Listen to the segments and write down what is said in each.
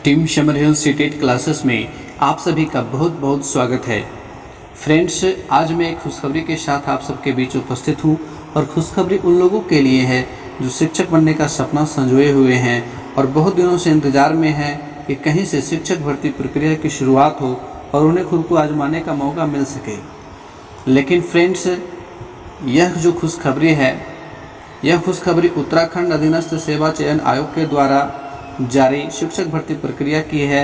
Team summer हिल CTET classes में आप सभी का बहुत बहुत स्वागत है। फ्रेंड्स, आज मैं एक खुशखबरी के साथ आप सबके बीच उपस्थित हूँ और खुशखबरी उन लोगों के लिए है जो शिक्षक बनने का सपना संजोए हुए हैं और बहुत दिनों से इंतज़ार में हैं कि कहीं से शिक्षक भर्ती प्रक्रिया की शुरुआत हो और उन्हें खुद को आजमाने का मौका मिल सके। लेकिन फ्रेंड्स, यह जो खुशखबरी है, यह खुशखबरी उत्तराखंड अधीनस्थ सेवा चयन आयोग के द्वारा जारी शिक्षक भर्ती प्रक्रिया की है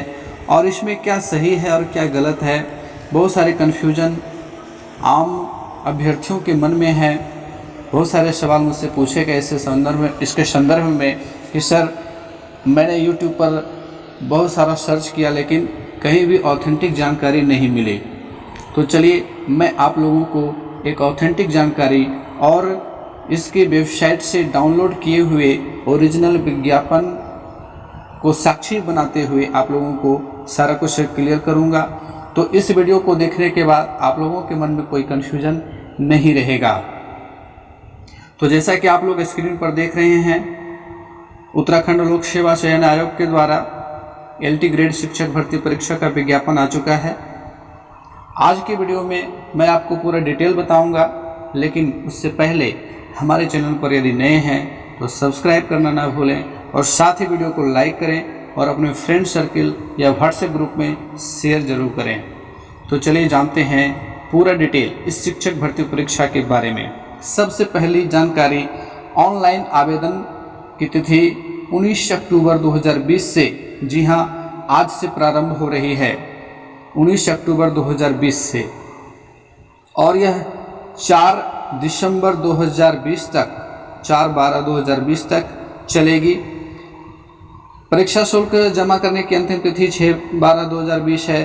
और इसमें क्या सही है और क्या गलत है, बहुत सारे कन्फ्यूजन आम अभ्यर्थियों के मन में है। बहुत सारे सवाल मुझसे पूछे गए इसके संदर्भ में कि सर, मैंने यूट्यूब पर बहुत सारा सर्च किया लेकिन कहीं भी ऑथेंटिक जानकारी नहीं मिली। तो चलिए मैं आप लोगों को एक ऑथेंटिक जानकारी और इसकी वेबसाइट से डाउनलोड किए हुए ओरिजिनल विज्ञापन को साक्षी बनाते हुए आप लोगों को सारा कुछ क्लियर करूंगा। तो इस वीडियो को देखने के बाद आप लोगों के मन में कोई कन्फ्यूजन नहीं रहेगा। तो जैसा कि आप लोग स्क्रीन पर देख रहे हैं, उत्तराखंड लोक सेवा चयन आयोग के द्वारा एलटी ग्रेड शिक्षक भर्ती परीक्षा का विज्ञापन आ चुका है। आज की वीडियो में मैं आपको पूरा डिटेल बताऊंगा, लेकिन उससे पहले हमारे चैनल पर यदि नए हैं तो सब्सक्राइब करना ना भूलें और साथ ही वीडियो को लाइक करें और अपने फ्रेंड सर्किल या व्हाट्सएप ग्रुप में शेयर जरूर करें। तो चलिए जानते हैं पूरा डिटेल इस शिक्षक भर्ती परीक्षा के बारे में। सबसे पहली जानकारी, ऑनलाइन आवेदन की तिथि 19 अक्टूबर 2020 से, जी हाँ, आज से प्रारंभ हो रही है 19 अक्टूबर 2020 से, और यह 4 दिसंबर 2020 तक 4/12/2020 तक चलेगी। परीक्षा शुल्क जमा करने की अंतिम तिथि 6/12/2020 है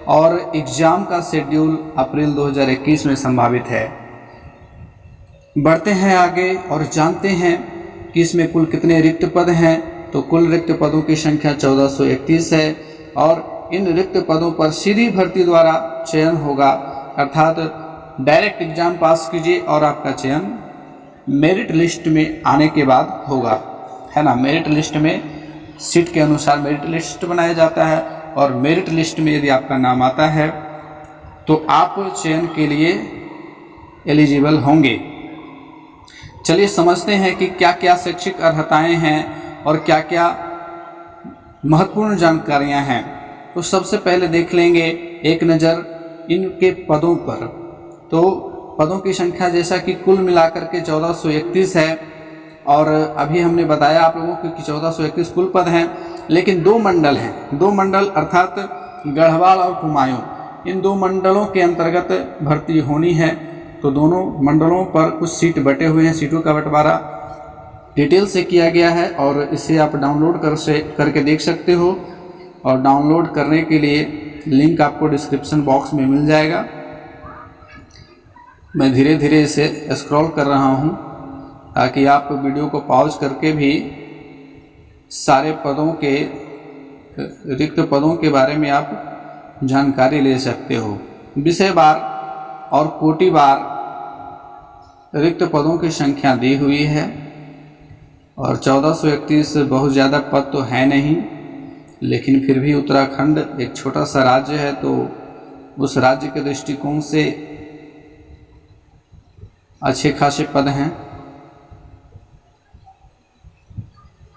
और एग्ज़ाम का शेड्यूल अप्रैल 2021 में संभावित है। बढ़ते हैं आगे और जानते हैं कि इसमें कुल कितने रिक्त पद हैं। तो कुल रिक्त पदों की संख्या 1431 है और इन रिक्त पदों पर सीधी भर्ती द्वारा चयन होगा, अर्थात डायरेक्ट एग्जाम पास कीजिए और आपका चयन मेरिट लिस्ट में आने के बाद होगा, है ना। मेरिट लिस्ट में सीट के अनुसार मेरिट लिस्ट बनाया जाता है और मेरिट लिस्ट में यदि आपका नाम आता है तो आप चयन के लिए एलिजिबल होंगे। चलिए समझते हैं कि क्या क्या शैक्षिक अर्हताएं हैं और क्या क्या महत्वपूर्ण जानकारियां हैं। तो सबसे पहले देख लेंगे एक नज़र इनके पदों पर। तो पदों की संख्या जैसा कि कुल मिलाकर के 1431 है और अभी हमने बताया आप लोगों को कि 1431 कुल पद हैं, लेकिन 2 मंडल हैं। 2 मंडल अर्थात गढ़वाल और कुमायूं, इन 2 मंडलों के अंतर्गत भर्ती होनी है। तो दोनों मंडलों पर कुछ सीट बटे हुए हैं। सीटों का बंटवारा डिटेल से किया गया है और इसे आप डाउनलोड करके देख सकते हो और डाउनलोड करने के लिए लिंक आपको डिस्क्रिप्शन बॉक्स में मिल जाएगा। मैं धीरे धीरे इसे स्क्रॉल कर रहा हूं ताकि आप वीडियो को पॉज करके भी सारे पदों के रिक्त पदों के बारे में आप जानकारी ले सकते हो। विषयवार और कोटिवार रिक्त पदों की संख्या दी हुई है और 1431 बहुत ज़्यादा पद तो है नहीं, लेकिन फिर भी उत्तराखंड एक छोटा सा राज्य है तो उस राज्य के दृष्टिकोण से अच्छे खासे पद हैं।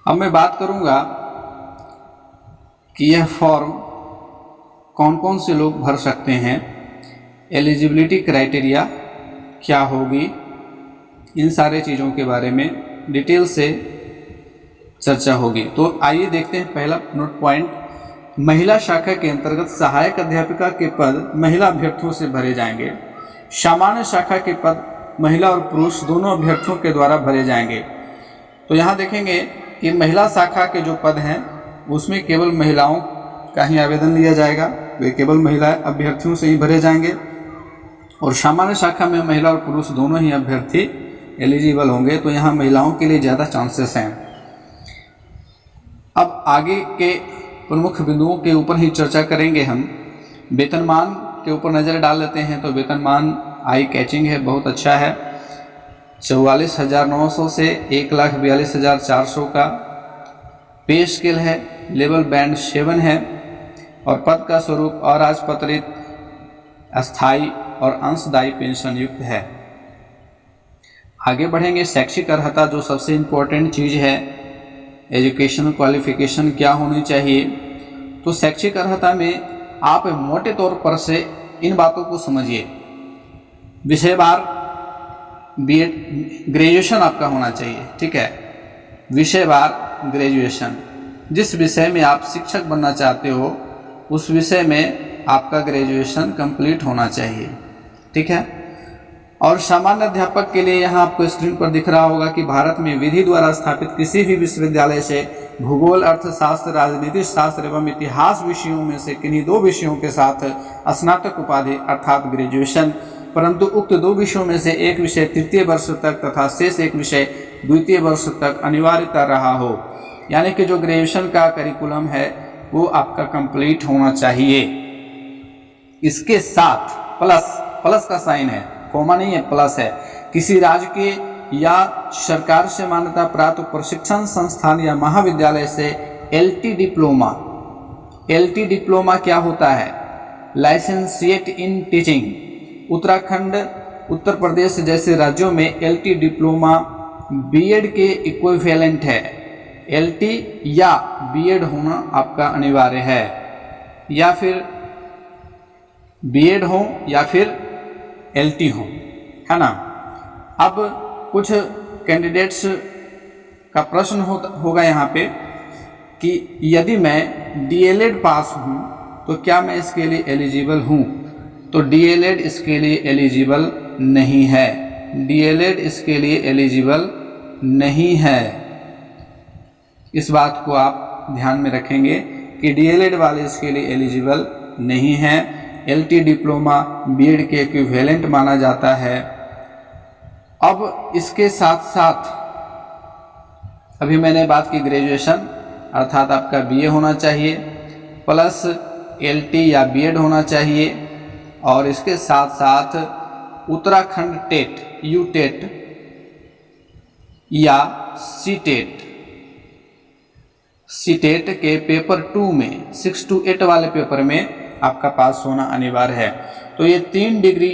अब मैं बात करूंगा कि यह फॉर्म कौन कौन से लोग भर सकते हैं, एलिजिबिलिटी क्राइटेरिया क्या होगी, इन सारे चीज़ों के बारे में डिटेल से चर्चा होगी। तो आइए देखते हैं पहला नोट पॉइंट। महिला शाखा के अंतर्गत सहायक अध्यापिका के पद महिला अभ्यर्थियों से भरे जाएंगे। सामान्य शाखा के पद महिला और पुरुष दोनों अभ्यर्थियों के द्वारा भरे जाएंगे। तो यहाँ देखेंगे कि महिला शाखा के जो पद हैं उसमें केवल महिलाओं का ही आवेदन लिया जाएगा, वे केवल महिला अभ्यर्थियों से ही भरे जाएंगे और सामान्य शाखा में महिला और पुरुष दोनों ही अभ्यर्थी एलिजिबल होंगे। तो यहाँ महिलाओं के लिए ज़्यादा चांसेस हैं। अब आगे के प्रमुख बिंदुओं के ऊपर ही चर्चा करेंगे हम। वेतनमान के ऊपर नज़र डाल लेते हैं। तो वेतनमान आई कैचिंग है, बहुत अच्छा है। 44,900 से 1,42,400 का पे स्केल है, लेवल बैंड 7 है और पद का स्वरूप अराजपत्रित, अस्थायी और अंशदायी पेंशन युक्त है। आगे बढ़ेंगे। शैक्षिक अर्हता जो सबसे इम्पोर्टेंट चीज़ है, एजुकेशनल क्वालिफिकेशन क्या होनी चाहिए। तो शैक्षिक अर्हता में आप मोटे तौर पर से इन बातों को समझिए। विषयवार बीएड ग्रेजुएशन आपका होना चाहिए, ठीक है। विषयवार ग्रेजुएशन, जिस विषय में आप शिक्षक बनना चाहते हो उस विषय में आपका ग्रेजुएशन कंप्लीट होना चाहिए, ठीक है। और सामान्य अध्यापक के लिए यहाँ आपको स्क्रीन पर दिख रहा होगा कि भारत में विधि द्वारा स्थापित किसी भी विश्वविद्यालय से भूगोल, अर्थशास्त्र, राजनीति शास्त्र एवं इतिहास विषयों में से किन्हीं 2 विषयों के साथ स्नातक उपाधि अर्थात ग्रेजुएशन, परंतु उक्त 2 विषयों में से एक विषय तृतीय वर्ष तक तथा शेष एक विषय द्वितीय वर्ष तक अनिवार्यता रहा हो। यानी कि जो ग्रेजुएशन का करिकुलम है वो आपका कंप्लीट होना चाहिए। इसके साथ प्लस का साइन है, कॉमा नहीं है, प्लस है। किसी राज्य के या सरकार से मान्यता प्राप्त प्रशिक्षण संस्थान या महाविद्यालय से एलटी डिप्लोमा क्या होता है? लाइसेंसिएट इन टीचिंग। उत्तराखंड, उत्तर प्रदेश जैसे राज्यों में एलटी डिप्लोमा बीएड के इक्विवेलेंट है। एलटी या बीएड होना आपका अनिवार्य है, या फिर बीएड हो या फिर एलटी हो, है ना। अब कुछ कैंडिडेट्स का प्रश्न होगा यहाँ पे कि यदि मैं डीएलएड पास हूँ तो क्या मैं इसके लिए एलिजिबल हूँ? तो डीएलएड इसके लिए एलिजिबल नहीं है। डीएलएड इसके लिए एलिजिबल नहीं है। इस बात को आप ध्यान में रखेंगे कि डीएलएड वाले इसके लिए एलिजिबल नहीं है। एलटी डिप्लोमा बीएड के इक्विवेलेंट माना जाता है। अब इसके साथ साथ अभी मैंने बात की ग्रेजुएशन अर्थात आपका बीए होना चाहिए प्लस एलटी या बीएड होना चाहिए, और इसके साथ साथ उत्तराखंड टेट, यू टेट या सी टेट के पेपर 2 में 6 to 8 वाले पेपर में आपका पास होना अनिवार्य है। तो ये 3 डिग्री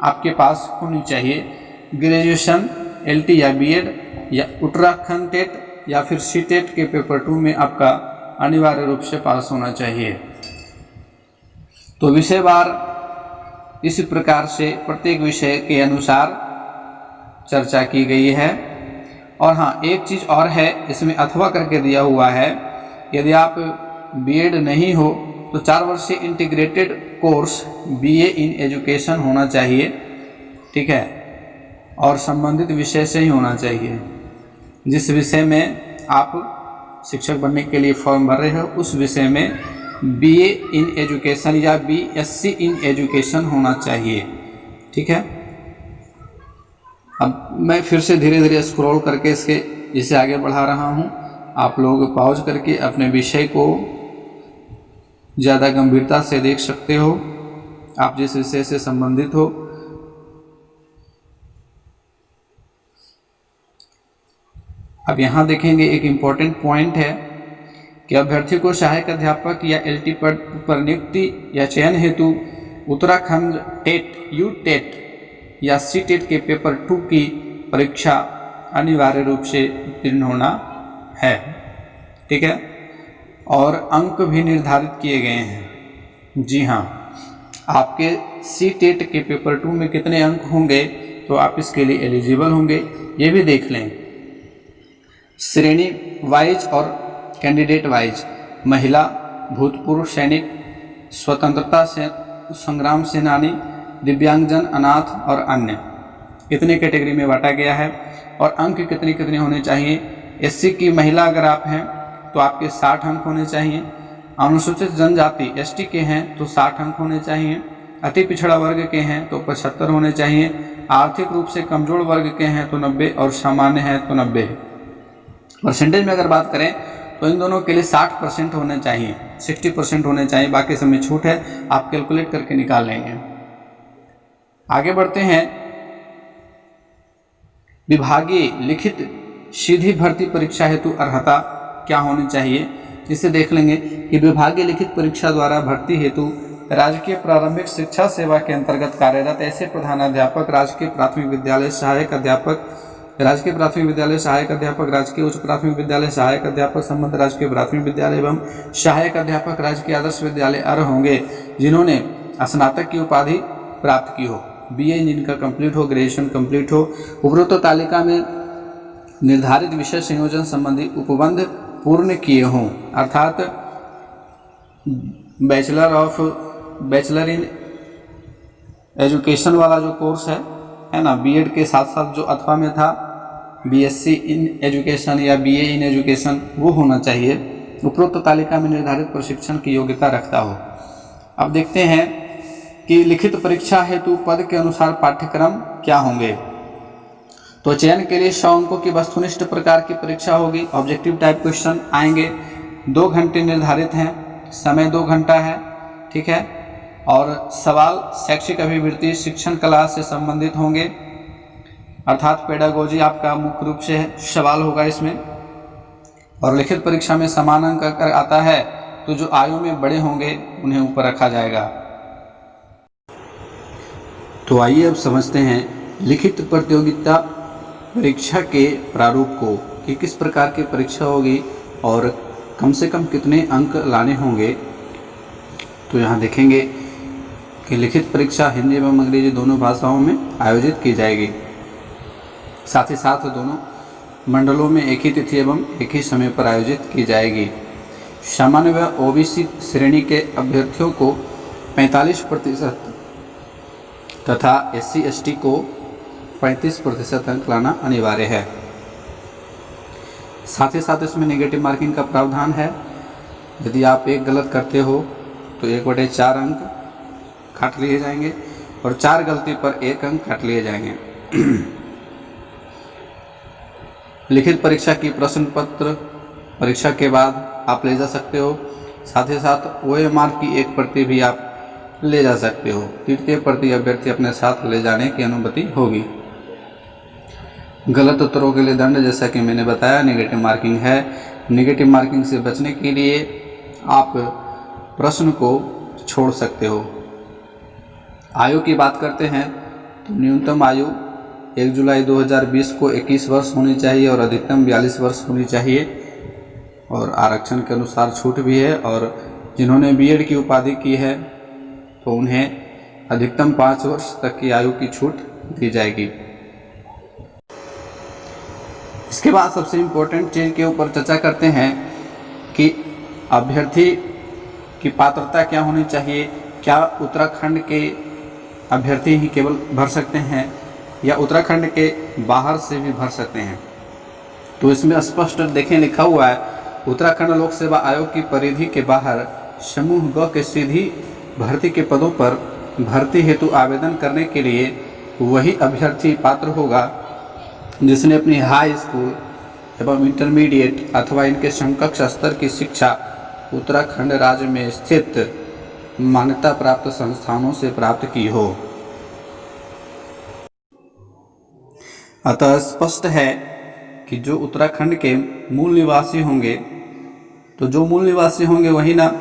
आपके पास होनी चाहिए, ग्रेजुएशन, एलटी या बीएड या उत्तराखंड टेट या फिर सी टेट के पेपर 2 में आपका अनिवार्य रूप से पास होना चाहिए। तो विषयवार इस प्रकार से प्रत्येक विषय के अनुसार चर्चा की गई है। और हाँ, एक चीज़ और है, इसमें अथवा करके दिया हुआ है, यदि आप बीएड नहीं हो तो 4 वर्षीय integrated course BA in education होना चाहिए, ठीक है, और संबंधित विषय से ही होना चाहिए। जिस विषय में आप शिक्षक बनने के लिए फॉर्म भर रहे हो उस विषय में बीए इन एजुकेशन या बीएससी इन एजुकेशन होना चाहिए, ठीक है। अब मैं फिर से धीरे धीरे स्क्रॉल करके इसे आगे बढ़ा रहा हूँ। आप लोग पॉज करके अपने विषय को ज़्यादा गंभीरता से देख सकते हो, आप जिस विषय से संबंधित हो। अब यहाँ देखेंगे एक इम्पॉर्टेंट पॉइंट है कि अभ्यर्थी को सहायक अध्यापक या एलटी पद पर नियुक्ति या चयन हेतु उत्तराखंड टेट, यू टेट या सी टेट के पेपर 2 की परीक्षा अनिवार्य रूप से उत्तीर्ण होना है, ठीक है। और अंक भी निर्धारित किए गए हैं। जी हाँ, आपके सी टेट के पेपर 2 में कितने अंक होंगे तो आप इसके लिए एलिजिबल होंगे, ये भी देख लें। श्रेणी वाइज और कैंडिडेट वाइज, महिला, भूतपूर्व सैनिक, स्वतंत्रता से संग्राम सेनानी, दिव्यांगजन, अनाथ और अन्य, कितने कैटेगरी में बांटा गया है और अंक कितने होने चाहिए। एससी की महिला अगर आप हैं तो आपके 60 अंक होने चाहिए। अनुसूचित जनजाति एसटी के हैं तो 60 अंक होने चाहिए। अति पिछड़ा वर्ग के हैं तो 75 होने चाहिए। आर्थिक रूप से कमजोर वर्ग के हैं तो 90 और सामान्य हैं तो 90। परसेंटेज में अगर बात करें तो इन दोनों के लिए 60% होने चाहिए, 60% होने चाहिए, बाकी सब में छूट है, आप कैलकुलेट करके निकाल लेंगे। आगे बढ़ते हैं। विभागीय लिखित सीधी भर्ती परीक्षा हेतु अर्हता क्या होनी चाहिए, इसे देख लेंगे कि विभागीय लिखित परीक्षा द्वारा भर्ती हेतु राजकीय प्रारंभिक शिक्षा सेवा के अंतर्गत कार्यरत ऐसे प्रधानाध्यापक, राजकीय प्राथमिक विद्यालय सहायक अध्यापक, राजकीय प्राथमिक विद्यालय सहायक अध्यापक, राजकीय उच्च प्राथमिक विद्यालय सहायक अध्यापक, संबद्ध राजकीय प्राथमिक विद्यालय एवं सहायक अध्यापक, राजकीय आदर्श विद्यालय अर्ह होंगे जिन्होंने स्नातक की उपाधि प्राप्त की हो, बीए जिनका कंप्लीट हो, ग्रेजुएशन कंप्लीट हो, उपरोक्त तालिका में निर्धारित विषय संयोजन संबंधी उपबंध पूर्ण किए हों, अर्थात बैचलर इन एजुकेशन वाला जो कोर्स है ना, बीएड के साथ साथ जो अथवा में था बीएससी इन एजुकेशन या बीए इन एजुकेशन, वो होना चाहिए, उपरोक्त तालिका में निर्धारित प्रशिक्षण की योग्यता रखता हो। अब देखते हैं कि लिखित परीक्षा हेतु पद के अनुसार पाठ्यक्रम क्या होंगे। तो चयन के लिए 100 अंकों की वस्तुनिष्ठ प्रकार की परीक्षा होगी। ऑब्जेक्टिव टाइप क्वेश्चन आएंगे, 2 घंटे निर्धारित हैं, समय 2 घंटा है, ठीक है। और सवाल शैक्षिक अभिवृत्ति, शिक्षण कला से संबंधित होंगे, अर्थात पेडागोजी आपका मुख्य रूप से सवाल होगा इसमें। और लिखित परीक्षा में समान अंक अगर आता है तो जो आयु में बड़े होंगे उन्हें ऊपर रखा जाएगा। तो आइए अब समझते हैं लिखित प्रतियोगिता परीक्षा के प्रारूप को, कि किस प्रकार की परीक्षा होगी और कम से कम कितने अंक लाने होंगे। तो यहाँ देखेंगे कि लिखित परीक्षा हिंदी एवं अंग्रेजी दोनों भाषाओं में आयोजित की जाएगी। साथ ही साथ दोनों मंडलों में एक ही तिथि एवं एक ही समय पर आयोजित की जाएगी। सामान्य व ओबीसी श्रेणी के अभ्यर्थियों को 45% तथा SC ST को 35% अंक लाना अनिवार्य है। साथ ही साथ इसमें नेगेटिव मार्किंग का प्रावधान है। यदि आप एक गलत करते हो तो 1/4 अंक काट लिए जाएंगे और 4 गलती पर 1 अंक काट लिए जाएंगे। लिखित परीक्षा की प्रश्न पत्र परीक्षा के बाद आप ले जा सकते हो। साथ ही साथ OMR की 1 प्रति भी आप ले जा सकते हो। तृतीय प्रति अभ्यर्थी अपने साथ ले जाने की अनुमति होगी। गलत उत्तरों के लिए दंड, जैसा कि मैंने बताया, नेगेटिव मार्किंग है। नेगेटिव मार्किंग से बचने के लिए आप प्रश्न को छोड़ सकते हो। आयु की बात करते हैं तो न्यूनतम आयु 1 जुलाई 2020 को 21 वर्ष होनी चाहिए और अधिकतम 42 वर्ष होनी चाहिए। और आरक्षण के अनुसार छूट भी है, और जिन्होंने बीएड की उपाधि की है तो उन्हें अधिकतम 5 वर्ष तक की आयु की छूट दी जाएगी। इसके बाद सबसे इम्पोर्टेंट चीज़ के ऊपर चर्चा करते हैं कि अभ्यर्थी की पात्रता क्या होनी चाहिए। क्या उत्तराखंड के अभ्यर्थी ही केवल भर सकते हैं या उत्तराखंड के बाहर से भी भर सकते हैं। तो इसमें स्पष्ट देखें लिखा हुआ है, उत्तराखंड लोक सेवा आयोग की परिधि के बाहर समूह ग के सीधी भर्ती के पदों पर भर्ती हेतु आवेदन करने के लिए वही अभ्यर्थी पात्र होगा जिसने अपनी हाई स्कूल एवं इंटरमीडिएट अथवा इनके समकक्ष स्तर की शिक्षा उत्तराखंड राज्य में स्थित मान्यता प्राप्त संस्थानों से प्राप्त की हो। अतः स्पष्ट है कि जो उत्तराखंड के मूल निवासी होंगे, तो जो मूल निवासी होंगे वही ना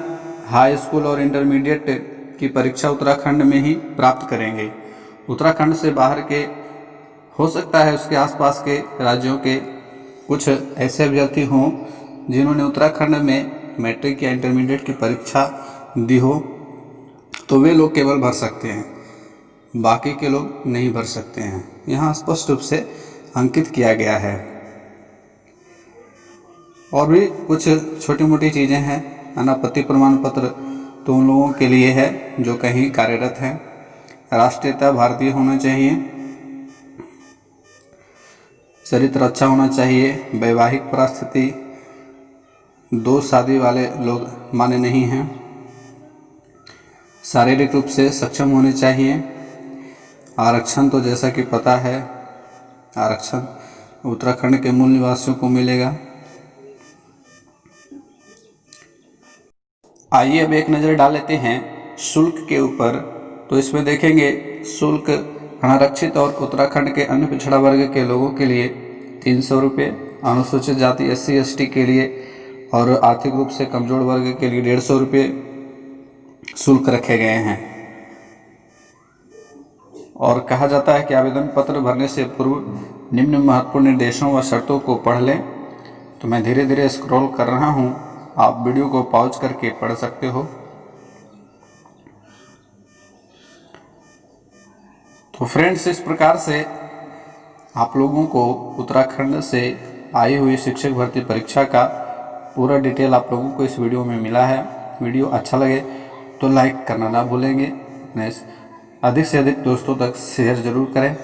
हाई स्कूल और इंटरमीडिएट की परीक्षा उत्तराखंड में ही प्राप्त करेंगे। उत्तराखंड से बाहर के हो सकता है उसके आसपास के राज्यों के कुछ ऐसे अभ्यर्थी हों जिन्होंने उत्तराखंड में मैट्रिक या इंटरमीडिएट की परीक्षा दी हो, तो वे लोग केवल भर सकते हैं, बाकी के लोग नहीं भर सकते हैं। यहाँ स्पष्ट रूप से अंकित किया गया है। और भी कुछ छोटी मोटी चीज़ें हैं। अनापत्ति प्रमाण पत्र तो उन लोगों के लिए है जो कहीं कार्यरत हैं। राष्ट्रीयता भारतीय होना चाहिए, चरित्र अच्छा होना चाहिए, वैवाहिक परिस्थिति 2 शादी वाले लोग माने नहीं हैं, शारीरिक रूप से सक्षम होने चाहिए। आरक्षण तो जैसा कि पता है, आरक्षण उत्तराखंड के मूल निवासियों को मिलेगा। आइए अब एक नज़र डाल लेते हैं शुल्क के ऊपर। तो इसमें देखेंगे शुल्क अनारक्षित और उत्तराखंड के अन्य पिछड़ा वर्ग के लोगों के लिए 300 रुपये, अनुसूचित जाति SC ST के लिए और आर्थिक रूप से कमजोर वर्ग के लिए 150 रुपये शुल्क रखे गए हैं। और कहा जाता है कि आवेदन पत्र भरने से पूर्व निम्न महत्वपूर्ण निर्देशों व शर्तों को पढ़ लें। तो मैं धीरे धीरे स्क्रॉल कर रहा हूँ, आप वीडियो को पॉज करके पढ़ सकते हो। तो फ्रेंड्स, इस प्रकार से आप लोगों को उत्तराखंड से आई हुई शिक्षक भर्ती परीक्षा का पूरा डिटेल आप लोगों को इस वीडियो में मिला है। वीडियो अच्छा लगे तो लाइक करना ना भूलेंगे। अधिक से अधिक दोस्तों तक शेयर ज़रूर करें।